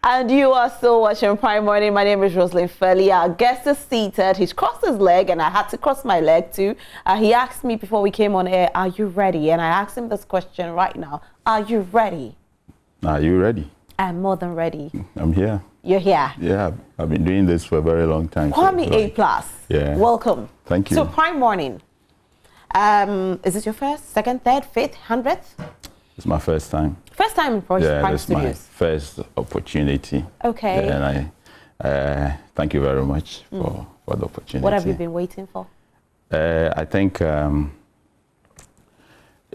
And you are still watching Prime Morning. My name is Roslyn Fairley. Our guest is seated. He's crossed his leg, and I had to cross my leg too. He asked me before we came on air, are you ready? And I asked him this question right now. Are you ready? Are you ready? I'm more than ready. I'm here. You're here? Yeah, I've been doing this for a very long time. Kwame A+. Yeah. Welcome. Thank you. So Prime Morning. Is it your first, second, third, fifth, 100th? It's my first time. First time in Prime this Studios? My first opportunity. Okay. And I thank you very much for the opportunity. What have you been waiting for? I think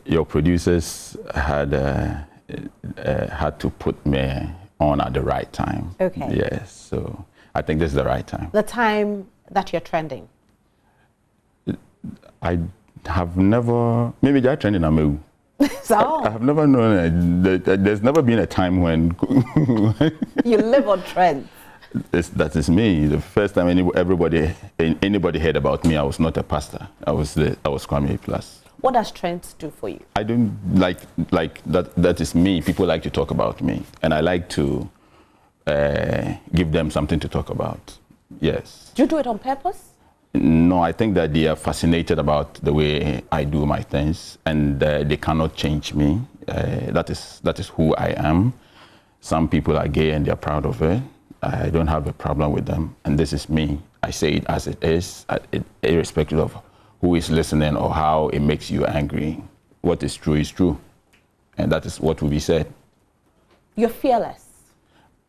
your producers had to put me on at the right time. Okay. Yes, so I think this is the right time. The time that you're trending? I have never, maybe you're trending a move. So I have never known there's never been a time when you live on trends. That is me. The first time anybody heard about me, I was not a pastor. I was Kwame A+. What does trends do for you? I don't like that. That is me. People like to talk about me, and I like to give them something to talk about. Yes. Do you do it on purpose? No, I think that they are fascinated about the way I do my things, and they cannot change me. That is who I am. Some people are gay and they're proud of it. I don't have a problem with them, and this is me. I say it as it is, irrespective of who is listening or how it makes you angry. What is true, and that is what will be said. You're fearless.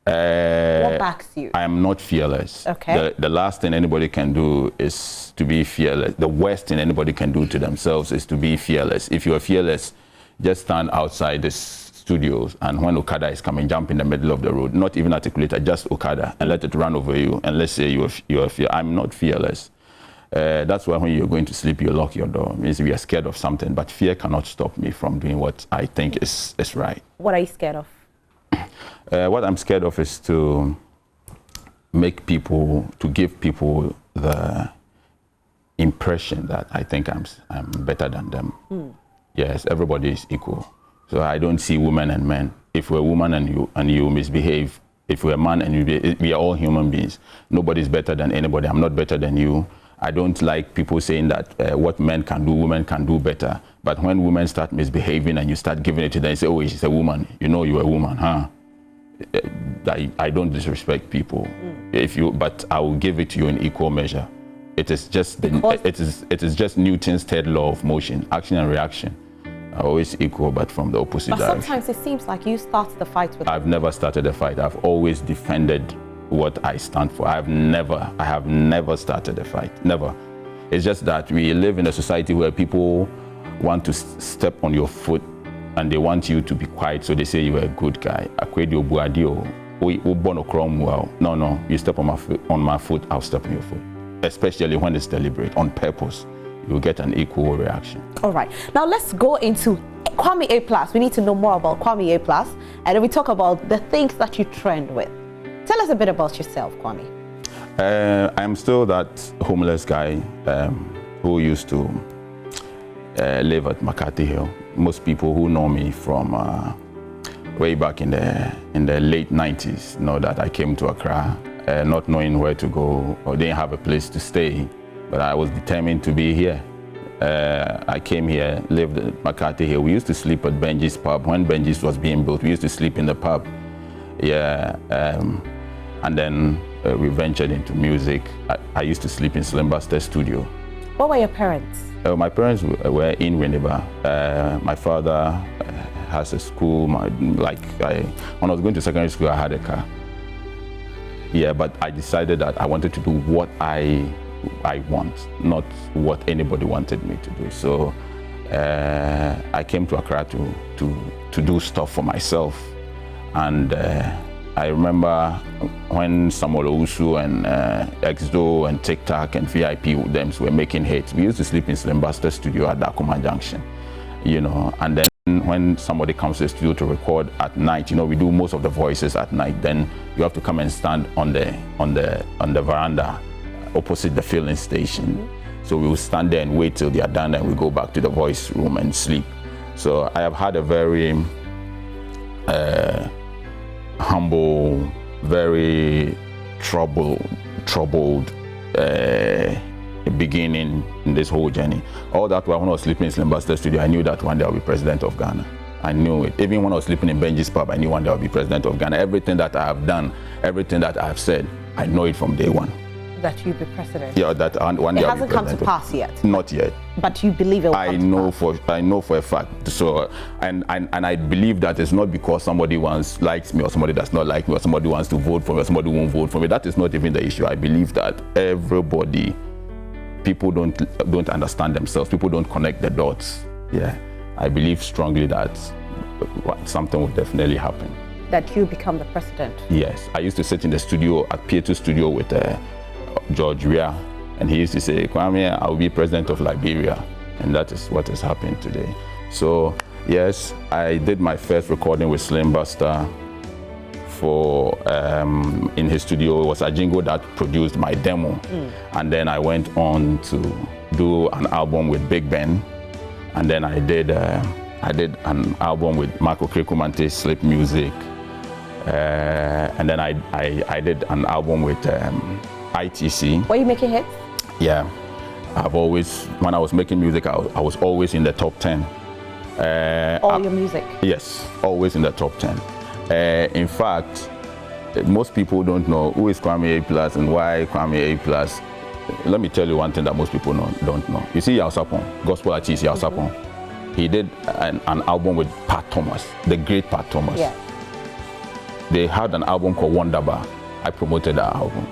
What backs you? I am not fearless. Okay. The last thing anybody can do is to be fearless. The worst thing anybody can do to themselves is to be fearless. If you are fearless, just stand outside the studios, and when Okada is coming, jump in the middle of the road, not even articulate, just Okada, and let it run over you, and let's say you are fear. I'm not fearless. That's why when you're going to sleep, you lock your door. It means we are scared of something, but fear cannot stop me from doing what I think is right. What are you scared of? What I'm scared of is to give people the impression that I think I'm better than them. Yes, everybody is equal. So I don't see women and men. If we're a woman and you misbehave, if we're a man and we are all human beings. Nobody's better than anybody. I'm not better than you. I don't like people saying that what men can do, women can do better. But when women start misbehaving and you start giving it to them, you say, oh, she's a woman. You know you're a woman, huh? I don't disrespect people. But I will give it to you in equal measure. It is just it is just Newton's third law of motion. Action and reaction are always equal, but from the opposite direction. But sometimes it seems like you start the fight with them. I've never started a fight. I've always defended what I stand for. I have never started a fight. Never. It's just that we live in a society where people want to step on your foot and they want you to be quiet, so they say you're a good guy. No, you step on my foot, I'll step on your foot. Especially when it's deliberate, on purpose. You'll get an equal reaction. All right. Now let's go into Kwame A+. We need to know more about Kwame A+, and then we talk about the things that you trend with. Tell us a bit about yourself, Kwame. I'm still that homeless guy who used to live at McCarthy Hill. Most people who know me from way back in the late 90s know that I came to Accra not knowing where to go or didn't have a place to stay, but I was determined to be here. I came here, lived at McCarthy Hill. We used to sleep at Benji's pub. When Benji's was being built, we used to sleep in the pub. Yeah, and then we ventured into music. I used to sleep in Slim Buster's studio. What were your parents? My parents were in Winneba. My father has a school. When I was going to secondary school, I had a car. Yeah, but I decided that I wanted to do what I want, not what anybody wanted me to do. So I came to Accra to do stuff for myself. And I remember when Samuel Owusu and XDO and Tic Tac and VIP with them were making hits. We used to sleep in Slim Buster studio at Dakuma Junction, you know. And then when somebody comes to the studio to record at night, you know, we do most of the voices at night. Then you have to come and stand on the veranda opposite the filling station. So we will stand there and wait till they are done, and we go back to the voice room and sleep. So I have had a very humble very troubled beginning in this whole journey. All that while when I was sleeping in Slim Buster Studio, I knew that one day I'll be president of Ghana. I knew it. Even when I was sleeping in Benji's pub, I knew one day I'll be president of Ghana. Everything that I have done, everything that I have said, I know it from day one. That you'll be president? Yeah, that one day it I'll be hasn't come to president. pass yet? Not yet. But you believe it will come to pass? I know for a fact. So, and I believe that it's not because somebody once likes me or somebody does not like me or somebody wants to vote for me or somebody won't vote for me. That is not even the issue. I believe that everybody, people don't understand themselves. People don't connect the dots. Yeah, I believe strongly that something will definitely happen. That you become the president? Yes. I used to sit in the studio at P2 studio with George Weah, and he used to say, Kwame, I will be president of Liberia. And that is what has happened today. So, yes, I did my first recording with Slim Buster for, in his studio. It was Ajingo that produced my demo. And then I went on to do an album with Big Ben. And then I did an album with Marco Krekumante, Slip Music. And then I did an album with ITC. Were you making hits? Yeah. I've always, when I was making music, I was always in the top 10. All your music? Yes, always in the top 10. In fact, most people don't know who is Kwame A+ and why Kwame A+. Let me tell you one thing that most people don't know. You see Yaw Sapon, gospel artist Yaw Sapon. He did an album with Pat Thomas, the great Pat Thomas. Yeah. They had an album called Wonderbar. I promoted that album.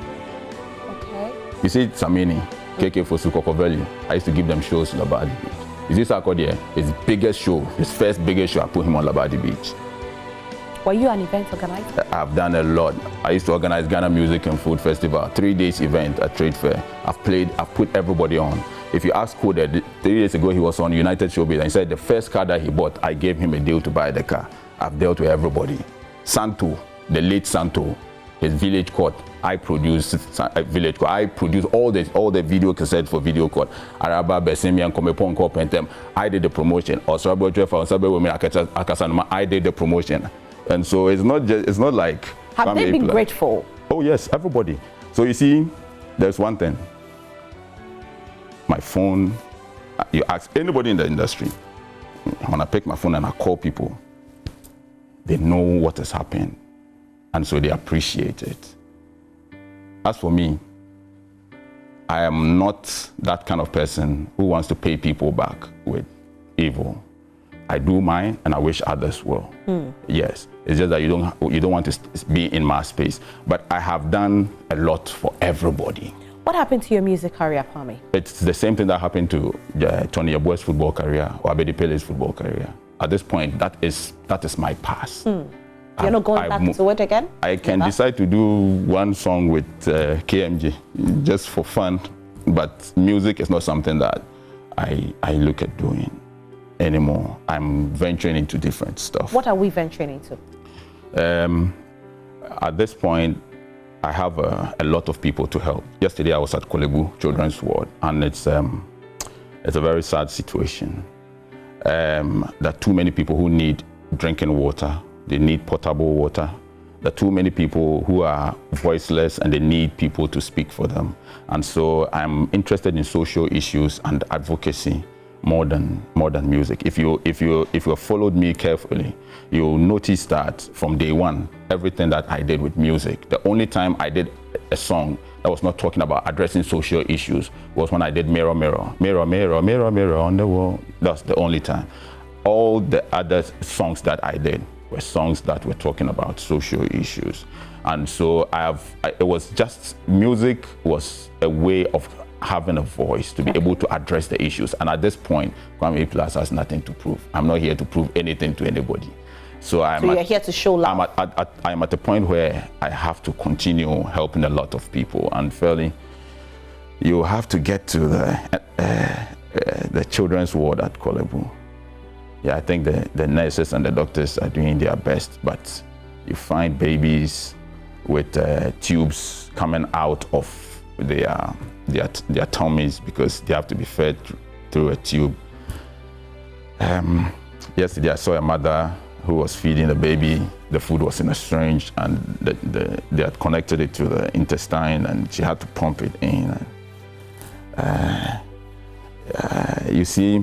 Okay. You see Samini, KK Fosu Kokoveli, I used to give them shows in Labadi Beach. You see Sarkodie, his biggest show, his first biggest show, I put him on Labadi Beach. Were you an event organizer? I've done a lot. I used to organize Ghana Music and Food Festival, 3 days event at Trade Fair. I've put everybody on. If you ask Code, 3 days ago he was on United Showbiz and he said the first car that he bought, I gave him a deal to buy the car. I've dealt with everybody. Santo, the late Santo, his Village Court, I produced Village Court. I produced all the video cassettes for Video Court. Araba, Besimi, and Komepon Pentem. I did the promotion. Osrabo Jefa, Osabe Women Akasanuma, I did the promotion. And so it's not like. Have they been grateful? Oh yes, everybody. So you see, there's one thing. My phone, you ask anybody in the industry, when I pick my phone and I call people, they know what has happened. And so they appreciate it. As for me, I am not that kind of person who wants to pay people back with evil. I do mine and I wish others will. Yes, it's just that you don't want to be in my space. But I have done a lot for everybody. What happened to your music career, Kwame? It's the same thing that happened to Tony Yeboah's football career or Abedi Pele's football career. At this point, that is my past. You're not going back to it again? I can decide to do one song with KMG just for fun, but music is not something that I look at doing anymore. I'm venturing into different stuff. What are we venturing into? At this point, I have a lot of people to help. Yesterday I was at Kolebu Children's Ward, and it's a very sad situation. There are too many people who need drinking water. They need potable water. There are too many people who are voiceless and they need people to speak for them. And so I'm interested in social issues and advocacy more than music. If you followed me carefully, you'll notice that from day one, everything that I did with music, the only time I did a song that was not talking about addressing social issues was when I did Mirror, Mirror, Mirror, Mirror, Mirror, Mirror on the Wall. That's the only time. All the other songs that I did were songs that were talking about social issues. And so it was just, music was a way of having a voice to be able to address the issues. And at this point, Kwame A+ has nothing to prove. I'm not here to prove anything to anybody. So you're here to show love. I'm at the point where I have to continue helping a lot of people. And fairly, you have to get to the children's ward at Kolebu. Yeah, I think the nurses and the doctors are doing their best, but you find babies with tubes coming out of their tummies because they have to be fed through a tube. Yesterday I saw a mother who was feeding the baby. The food was in a syringe, and they had connected it to the intestine, and she had to pump it in. You see,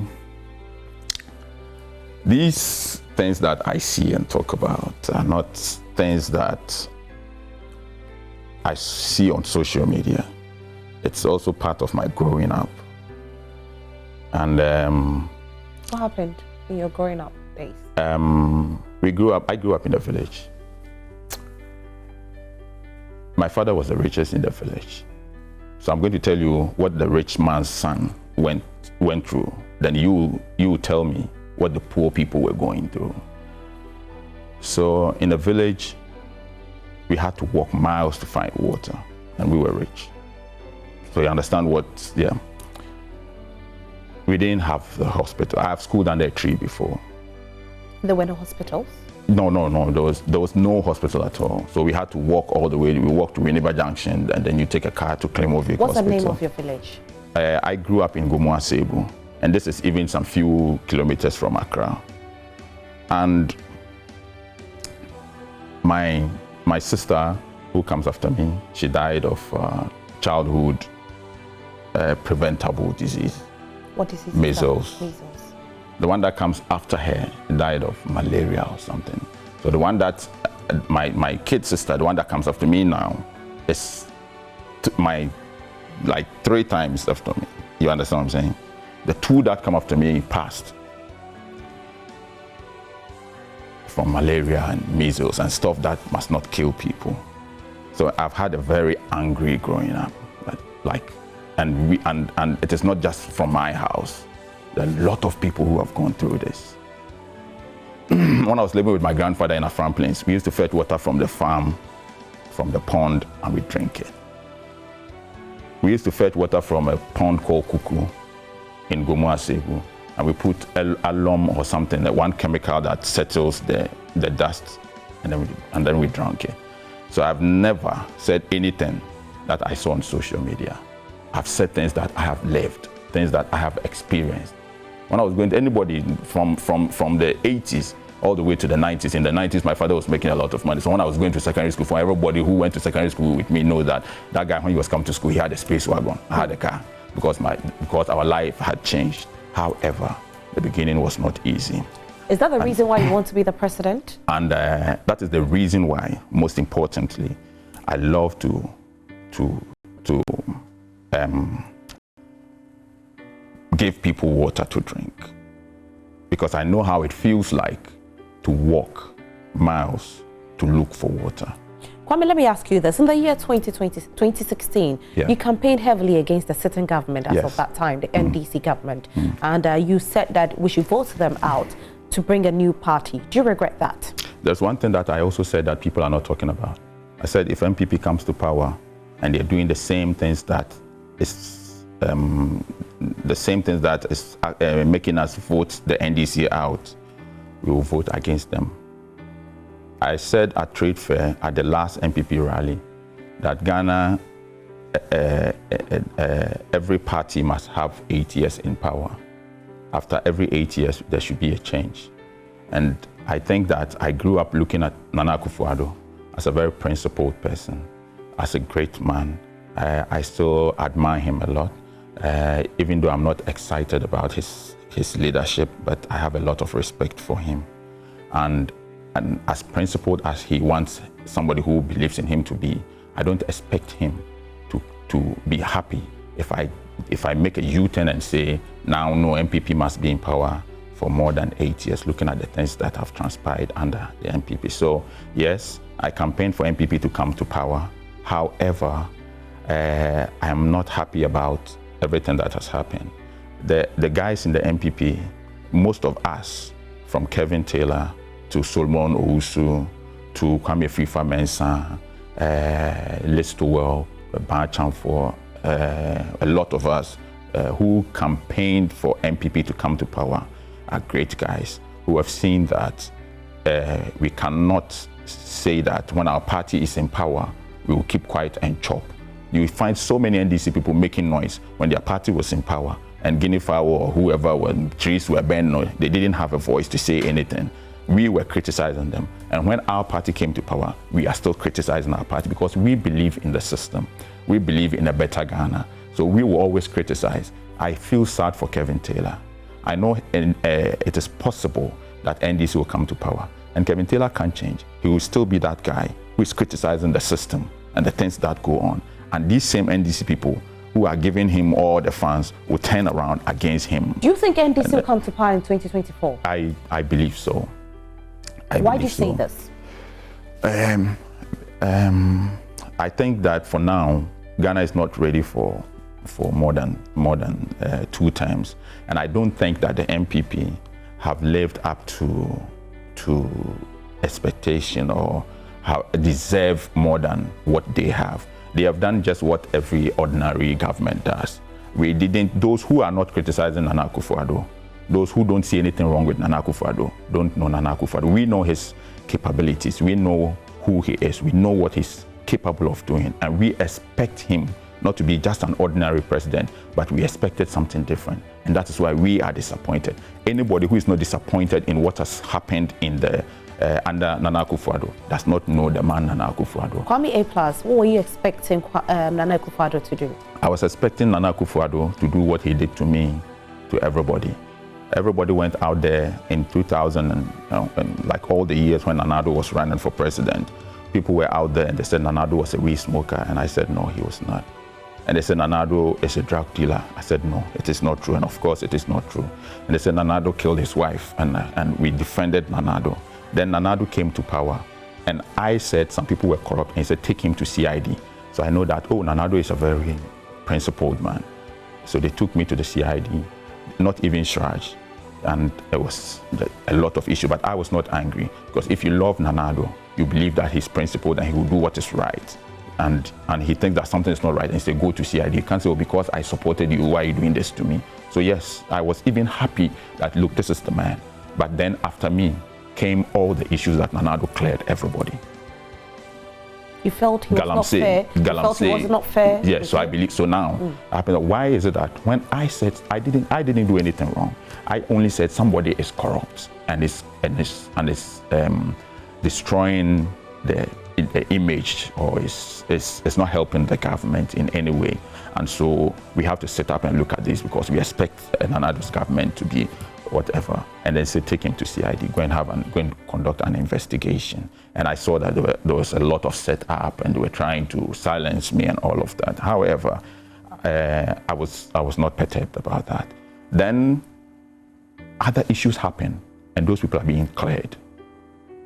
these things that I see and talk about are not things that I see on social media. It's also part of my growing up. And what happened in your growing up days? I grew up in the village. My father was the richest in the village. So I'm going to tell you what the rich man's son went through. Then you tell me what the poor people were going through. So in the village, we had to walk miles to find water, and we were rich. So you understand what, yeah. We didn't have the hospital. I have schooled under a tree before. There were no hospitals? No. There was no hospital at all. So we had to walk all the way. We walked to Winneba Junction, and then you take a car to Klemovik Hospital. What's the name of your village? I grew up in Gomoa Sebu, and this is even some few kilometers from Accra. And my sister, who comes after me, she died of childhood preventable disease. What disease? Measles. The one that comes after her died of malaria or something. So the one that, my kid sister, the one that comes after me now, is like 3 times after me. You understand what I'm saying? The 2 that come after me passed from malaria and measles and stuff that must not kill people. So I've had a very angry growing up, and it is not just from my house. There are a lot of people who have gone through this. When I was living with my grandfather in a farm place, we used to fetch water from the farm, from the pond, and we drink it. We used to fetch water from a pond called Kuku in Gomoa Sebu, and we put alum or something, that one chemical that settles the dust, and then we drank it. So I've never said anything that I saw on social media. I've said things that I have lived, things that I have experienced. When I was going to anybody from the 80s all the way to the 90s, in the 90s my father was making a lot of money. So when I was going to secondary school, for everybody who went to secondary school with me knows that guy, when he was coming to school, he had a space wagon, I had a car, because our life had changed. However, the beginning was not easy. Is that the reason why you want to be the president? And that is the reason why, most importantly, I love to give people water to drink, because I know how it feels like to walk miles to look for water. Kwame, let me ask you this. In the year 2016, yeah, you campaigned heavily against the sitting government as of that time, the NDC government, and you said that we should vote them out to bring a new party. Do you regret that? There's one thing that I also said that people are not talking about. I said if MPP comes to power and they're doing the same things that is making us vote the NDC out, we will vote against them. I said at trade fair at the last MPP rally that Ghana, every party must have 8 years in power. After every 8 years, there should be a change. And I think that I grew up looking at Nana Akufo-Addo as a very principled person, as a great man. I still admire him a lot, even though I'm not excited about his leadership, but I have a lot of respect for him. And as principled as he wants somebody who believes in him to be, I don't expect him to be happy if I make a U-turn and say, now no, MPP must be in power for more than 8 years, looking at the things that have transpired under the MPP. So yes, I campaigned for MPP to come to power. However, I am not happy about everything that has happened. The guys in the MPP, most of us, from Kevin Taylor to Solomon Owusu to Kwame Frifa-Mensah, Listowell, Bachamfor, a lot of us who campaigned for MPP to come to power are great guys who have seen that we cannot say that when our party is in power, we will keep quiet and chop. You find so many NDC people making noise when their party was in power, and Guinea Fowl or whoever, when trees were burned, they didn't have a voice to say anything. we were criticizing them. And when our party came to power, we are still criticizing our party because we believe in the system. We believe in a better Ghana. So we will always criticize. I feel sad for Kevin Taylor. I know it is possible that NDC will come to power. And Kevin Taylor can't change. He will still be that guy who is criticizing the system and the things that go on. And these same NDC people who are giving him all the funds will turn around against him. Do you think NDC will come to power in 2024? I believe so. Why do you say this? I think that for now, Ghana is not ready for more than 2 terms, and I don't think that the MPP have lived up to expectation or deserve more than what they have. They have done just what every ordinary government does. Those who are not criticizing Nana Akufo-Addo, those who don't see anything wrong with Nana Akufo-Addo, don't know Nana Akufo-Addo. We know his capabilities, we know who he is, we know what he's capable of doing, and we expect him not to be just an ordinary president, but we expected something different. And that is why we are disappointed. Anybody who is not disappointed in what has happened in the under Nana Akufo-Addo does not know the man Nana Akufo-Addo. Kwame A+, what were you expecting Nana Akufo-Addo to do? I was expecting Nana Akufo-Addo to do what he did to me, to everybody. Everybody went out there in 2000 and like all the years when Nnado was running for president. People were out there and they said Nnado was a weed smoker, and I said no, he was not. And they said Nnado is a drug dealer. I said no, it is not true, and of course it is not true. And they said Nnado killed his wife, and we defended Nnado. Then Nnado came to power, and I said some people were corrupt, and he said take him to CID. So I know that, oh, Nnado is a very principled man. So they took me to the CID, not even charged, and there was a lot of issue, but I was not angry, because if you love Nnado, you believe that he's principled and he will do what is right. And he thinks that something is not right, and say, go to CID. You can't say, oh, because I supported you, why are you doing this to me? So yes, I was even happy that, look, this is the man. But then after me came all the issues that Nnado cleared everybody. You felt he was not fair? You felt he was not fair? Yes, so I believe, so now, why is it that when I said, I didn't do anything wrong. I only said somebody is corrupt and is destroying the image, or is not helping the government in any way. And so we have to sit up and look at this, because we expect Nnado's government to be whatever, and then say take him to CID, go and conduct an investigation. And I saw that there was a lot of setup, and they were trying to silence me and all of that. However, I was not perturbed about that. Then other issues happen, and those people are being cleared.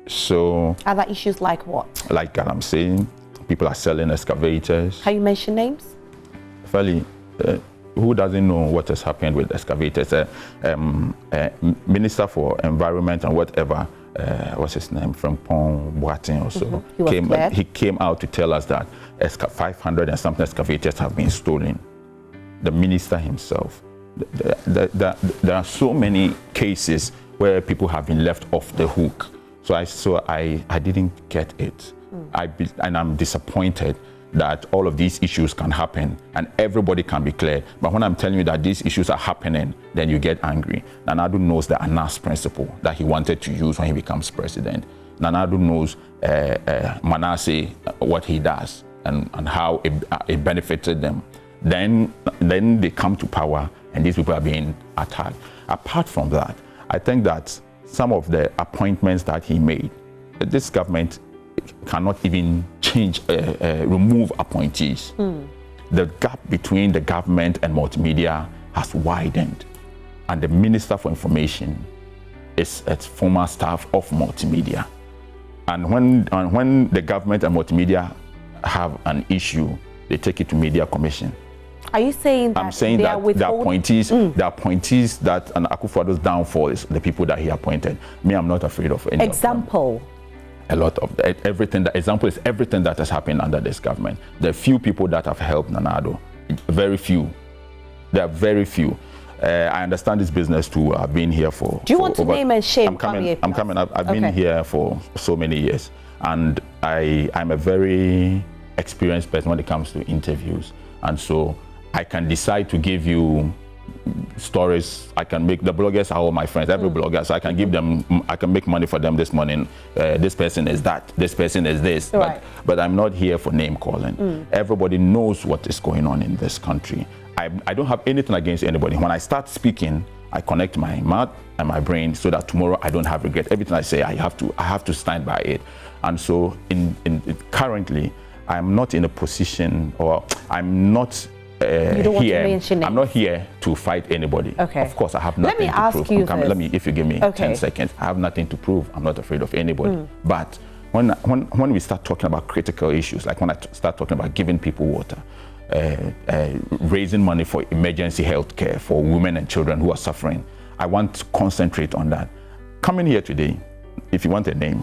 So other issues like what? Like I'm saying, people are selling excavators. Can you mention names? Fairly, who doesn't know what has happened with excavators? Minister for Environment and whatever, what's his name, Frimpong Boateng also, he came out to tell us that 500 and something excavators have been stolen. The minister himself. There are so many cases where people have been left off the hook. So I didn't get it. And I'm disappointed that all of these issues can happen and everybody can be cleared. But when I'm telling you that these issues are happening, then you get angry. Nnado knows the ANAS principle that he wanted to use when he becomes president. Nnado knows Manasseh, what he does and how it benefited them. Then they come to power and these people are being attacked. Apart from that, I think that some of the appointments that he made, this government cannot even remove appointees. The gap between the government and multimedia has widened, and the Minister for Information is a former staff of multimedia. And when the government and multimedia have an issue, they take it to Media Commission. Are you saying that? I'm saying that the appointees that an Akufo-Addo's downfall is the people that he appointed. Me, I'm not afraid of any example. Of them. A lot of everything. The example is everything that has happened under this government. There are few people that have helped Nnado. Very few. There are very few. I understand this business too. I've been here for. Do you want to name and shame? I'm coming. I've been here for so many years, and I'm a very experienced person when it comes to interviews, and so I can decide to give you stories. I can make the bloggers are all my friends, every blogger, so I can give them, I can make money for them this morning. This person is that, this person is this, right. but I'm not here for name calling. Everybody knows what is going on in this country. I don't have anything against anybody. When I start speaking, I connect my mouth and my brain so that tomorrow I don't have regret. Everything I say, I have to stand by it. And so currently, I'm not in a position, or I'm not you don't want to mention I'm not here to fight anybody. Okay. Of course, I have nothing to prove. Let me ask you Let me, if you give me 10 seconds, I have nothing to prove. I'm not afraid of anybody. But when we start talking about critical issues, like when I start talking about giving people water, raising money for emergency health care for women and children who are suffering, I want to concentrate on that. Coming here today, if you want a name,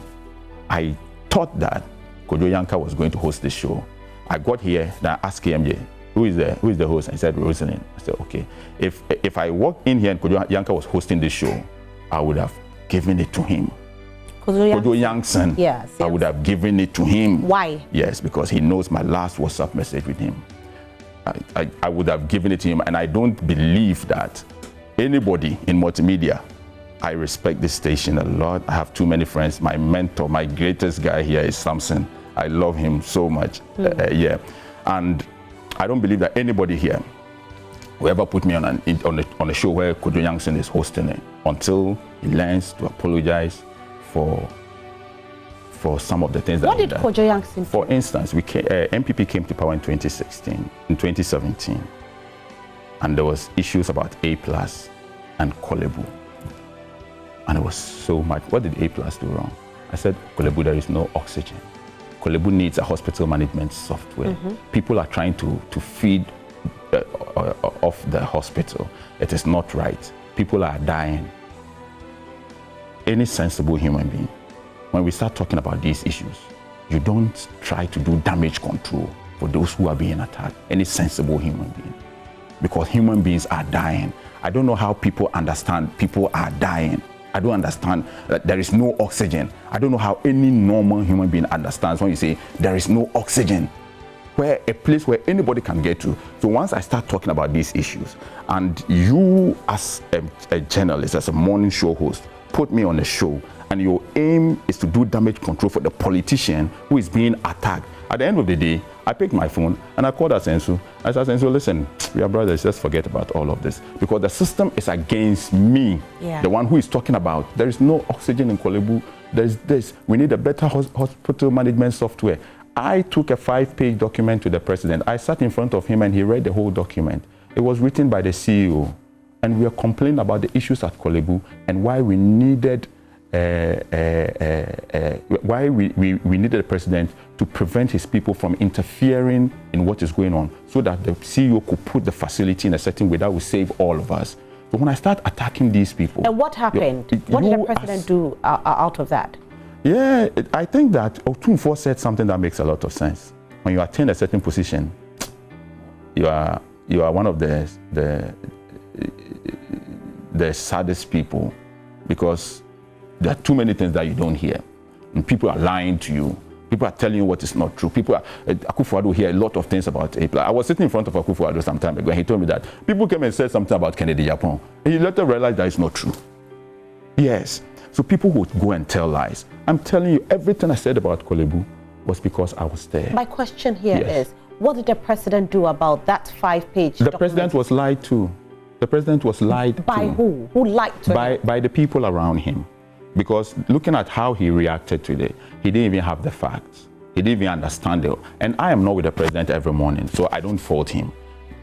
I thought that Kojo Yanka was going to host this show. I got here, then I asked KMJ, who is the host? And he said, Rosalind. I said, okay. If I walked in here and Kojo Yanka was hosting this show, I would have given it to him. Kojo Yankson, yes. I would have given it to him. Why? Yes, because he knows my last WhatsApp message with him. I would have given it to him, and I don't believe that anybody in multimedia. I respect this station a lot. I have too many friends. My mentor, my greatest guy here is Samson. I love him so much. Yeah, and I don't believe that anybody here will ever put me on a show where Kojo Yankson is hosting it until he learns to apologize for some of the things that he did. What did Kojo Yankson do? For instance, MPP came to power in 2016, in 2017, and there was issues about A+ and Kolebu. And it was so much. What did A+ do wrong? I said, Kolebu, there is no oxygen. Kolebu needs a hospital management software. People are trying to feed off the hospital. It is not right. People are dying. Any sensible human being, when we start talking about these issues, you don't try to do damage control for those who are being attacked. Any sensible human being. Because human beings are dying. I don't know how people understand people are dying. I don't understand that there is no oxygen. I don't know how any normal human being understands when you say there is no oxygen, where a place where anybody can get to. So once I start talking about these issues, and you as a journalist, as a morning show host, put me on a show, and your aim is to do damage control for the politician who is being attacked. At the end of the day, I picked my phone and I called Asensu. I said, Asensu, listen, we are brothers, let's forget about all of this. Because the system is against me, the one who is talking about, there is no oxygen in Kolebu, there's this, we need a better hospital management software. I took a 5-page document to the president. I sat in front of him and he read the whole document. It was written by the CEO. And we are complaining about the issues at Kolebu and why we needed why we needed a president to prevent his people from interfering in what is going on, so that the CEO could put the facility in a certain way that will save all of us. So when I start attacking these people... And what happened? What did the president do out of that? Yeah, I think that Otunfo said something that makes a lot of sense. When you attain a certain position, you are one of the saddest people, because there are too many things that you don't hear. And people are lying to you. People are telling you what is not true. People are, Akufo-Addo hear a lot of things about A+. I was sitting in front of Akufo-Addo some time ago, and he told me that people came and said something about Kennedy Japan. And he later realized that it's not true. Yes. So people would go and tell lies. I'm telling you, everything I said about Kolebu was because I was there. My question here is, what did the president do about that 5-page document? The president was lied to. The president was lied to. By who? Who lied to him? By the people around him. Because looking at how he reacted today, he didn't even have the facts. He didn't even understand it. And I am not with the president every morning, so I don't fault him.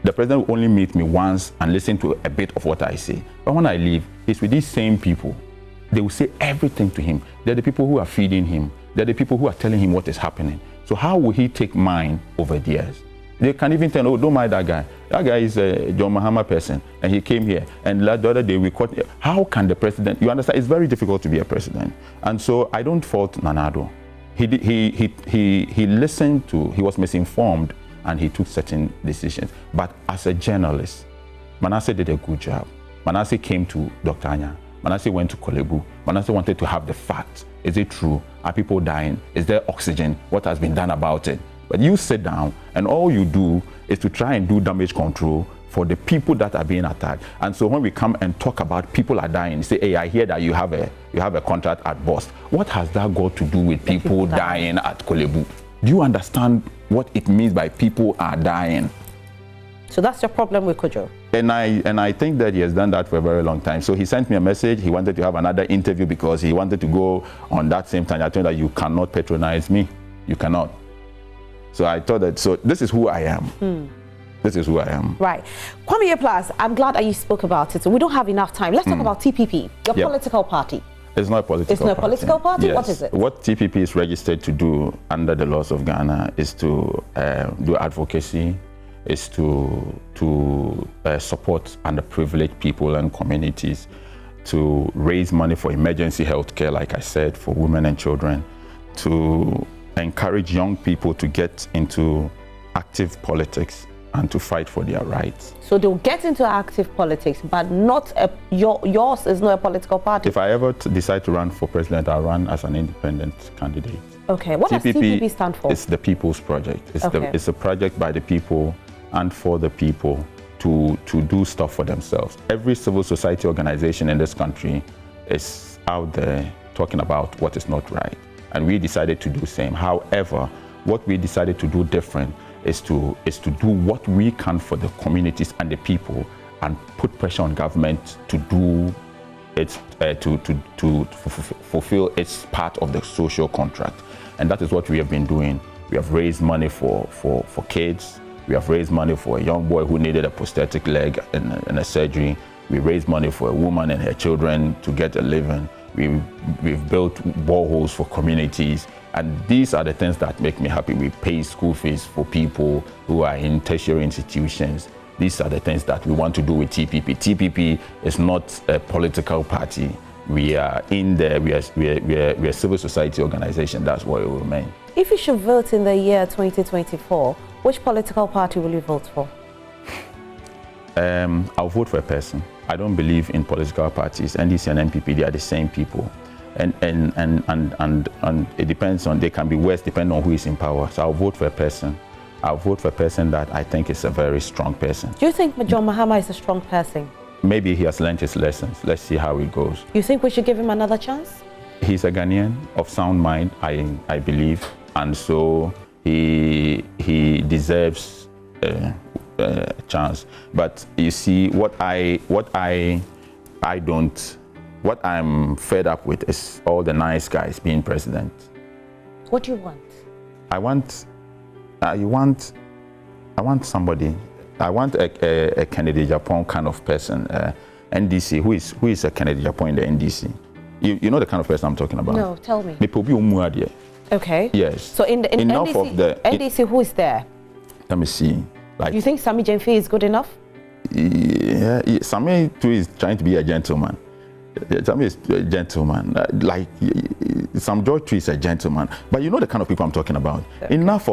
The president will only meet me once and listen to a bit of what I say. But when I leave, he's with these same people. They will say everything to him. They're the people who are feeding him. They're the people who are telling him what is happening. So how will he take mine over theirs? They can even tell, oh, don't mind that guy. That guy is a John Mahama person, and he came here. And the other day we caught. How can the president? You understand? It's very difficult to be a president, and so I don't fault Nnado. He listened to. He was misinformed, and he took certain decisions. But as a journalist, Manasseh did a good job. Manasseh came to Dr. Anya. Manasseh went to Kolebu. Manasseh wanted to have the facts. Is it true? Are people dying? Is there oxygen? What has been done about it? But you sit down and all you do is to try and do damage control for the people that are being attacked. And so when we come and talk about people are dying, say, hey, I hear that you have a contract at Bost. What has that got to do with people dying at Kolebu? Do you understand what it means by people are dying? So that's your problem with Kojo? And I think that he has done that for a very long time. So he sent me a message. He wanted to have another interview because he wanted to go on that same time. I told him that you cannot patronize me. You cannot. So I thought that, so this is who I am. This is who I am. Right. Kwame Plus, I'm glad that you spoke about it. So we don't have enough time. Let's talk about TPP, your political party. It's not a political party. It's not a political party? Yes. What is it? What TPP is registered to do under the laws of Ghana is to do advocacy, is to support underprivileged people and communities, to raise money for emergency health care, like I said, for women and children, to encourage young people to get into active politics and to fight for their rights. So they'll get into active politics, but not yours is not a political party. If I ever decide to run for president, I'll run as an independent candidate. Okay, what does TPP stand for? It's the People's Project. It's a project by the people and for the people to do stuff for themselves. Every civil society organization in this country is out there talking about what is not right. And we decided to do the same. However, what we decided to do different is to do what we can for the communities and the people and put pressure on government to do its, to fulfill its part of the social contract. And that is what we have been doing. We have raised money for kids. We have raised money for a young boy who needed a prosthetic leg and a surgery. We raised money for a woman and her children to get a living. We've built boreholes for communities. And these are the things that make me happy. We pay school fees for people who are in tertiary institutions. These are the things that we want to do with TPP. TPP is not a political party. We are in there, we are a civil society organization. That's what it will remain. If you should vote in the year 2024, which political party will you vote for? I'll vote for a person. I don't believe in political parties. NDC and NPP, they are the same people. And it depends on, they can be worse depending on who is in power. So I'll vote for a person. I'll vote for a person that I think is a very strong person. Do you think John Mahama is a strong person? Maybe he has learned his lessons. Let's see how it goes. You think we should give him another chance? He's a Ghanaian of sound mind, I believe. And so he deserves a chance. But you see, what I'm fed up with is all the nice guys being president. What do you want? I want somebody. I want a Kennedy Japan kind of person, NDC. Who is a Kennedy Japan in the NDC? You know the kind of person I'm talking about? No, tell me. Okay. Yes. So in NDC, who is there? Let me see. Like, you think Sammy James is good enough? Yeah, Sammy too is trying to be a gentleman. Sammy is a gentleman. Like Sam George too is a gentleman. But you know the kind of people I'm talking about. Okay. Enough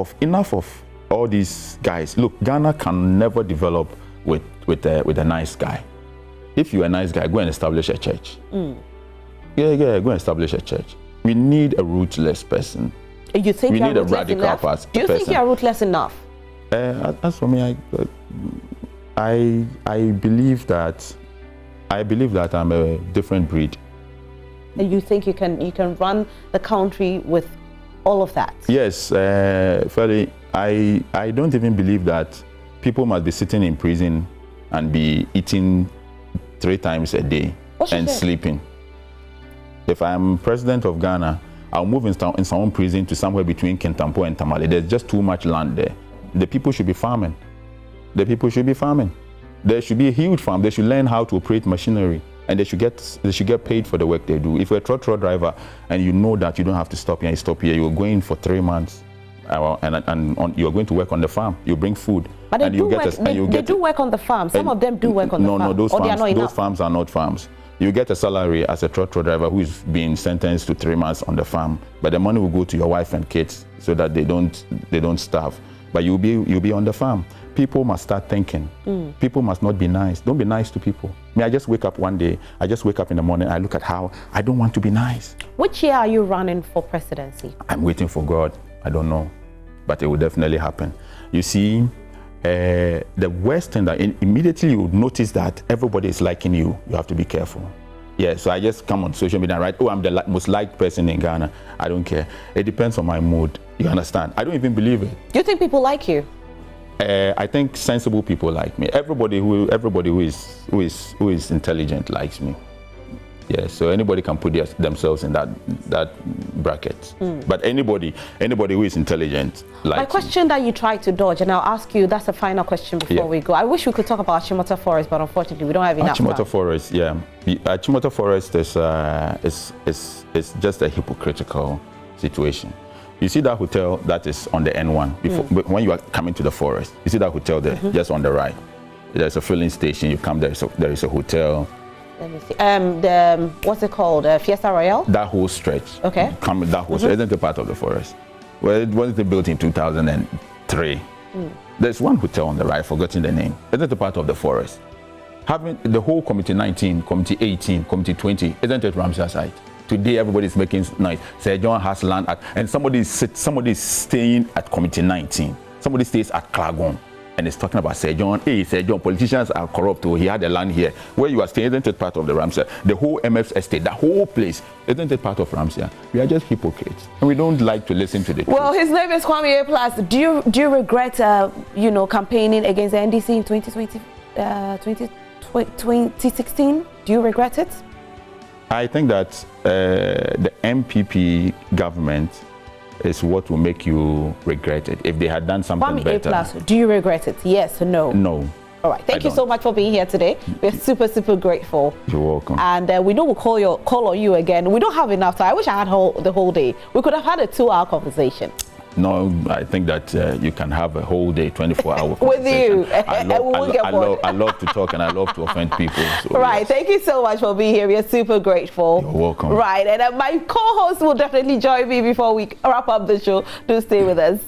of all these guys. Look, Ghana can never develop with a nice guy. If you're a nice guy, go and establish a church. Yeah, go and establish a church. We need a rootless person. You think we need a radical person? Do you think you're rootless enough? As for me, I believe that I'm a different breed. And you think you can run the country with all of that? Yes, fairly. I don't even believe that people must be sitting in prison and be eating 3 times a day and sleeping. If I'm president of Ghana, I'll move in some prison to somewhere between Kintampo and Tamale. There's just too much land there. The people should be farming. The people should be farming. There should be a huge farm. They should learn how to operate machinery, and they should get paid for the work they do. If you're a trotro driver and you know that you don't have to stop here, you stop here. You're going for 3 months, and you're going to work on the farm. You bring food. But they do work on the farm. Some of them do work on the farm. No, those farms are not farms. You get a salary as a trotro driver who is being sentenced to 3 months on the farm, but the money will go to your wife and kids so that they don't starve. But you'll be on the farm. People must start thinking. People must not be nice. Don't be nice to people. I just wake up one day, I just wake up in the morning, I look at how I don't want to be nice. Which year are you running for presidency? I'm waiting for God. I don't know. But it will definitely happen. You see, the worst thing that immediately you notice that everybody is liking you, you have to be careful. Yeah, so I just come on social media and write, oh, I'm the most liked person in Ghana. I don't care. It depends on my mood. You understand? I don't even believe it. Do you think people like you? I think sensible people like me. Everybody who is intelligent likes me. Yeah, so anybody can put themselves in that bracket. But anybody who is intelligent likes My question that you try to dodge, and I'll ask you, that's the final question before we go. I wish we could talk about Achimota Forest, but unfortunately we don't have enough Achimota time. Forest, yeah. Achimota Forest is just a hypocritical situation. You see that hotel that is on the N1, before, when you are coming to the forest, you see that hotel there, just on the right. There's a filling station, you come there, so there is a hotel. Let me see. What's it called? Fiesta Royale? That whole stretch. Okay. That whole stretch isn't a part of the forest. Well, it wasn't built in 2003. There's one hotel on the right, forgetting the name. Isn't a part of the forest. Having the whole Committee 19, Committee 18, Committee 20, isn't it Ramsar site? Today everybody's making noise. Sir John has land at, and somebody is staying at Committee 19. Somebody stays at Klagon and is talking about Sir John. Hey, Sir John, politicians are corrupt. He had a land here. Where you are staying, isn't it part of the Ramsar? The whole MF's estate, the whole place, isn't it part of Ramsar? We are just hypocrites, and we don't like to listen to the truth. Well, his name is Kwame A. Plus. Do you regret, campaigning against the NDC in 2016? Do you regret it? I think that the MPP government is what will make you regret it. If they had done something better. A+, do you regret it? Yes or no? No. All right. Thank you so much for being here today. We're super, super grateful. You're welcome. And we know we'll call on you again. We don't have enough time. I wish I had the whole day. We could have had a 2-hour conversation. No, I think that you can have a whole day, 24-hour with you. I love to talk and I love to offend people. So right. Yes. Thank you so much for being here. We are super grateful. You're welcome. Right. And my co-host will definitely join me before we wrap up the show. Do stay with us.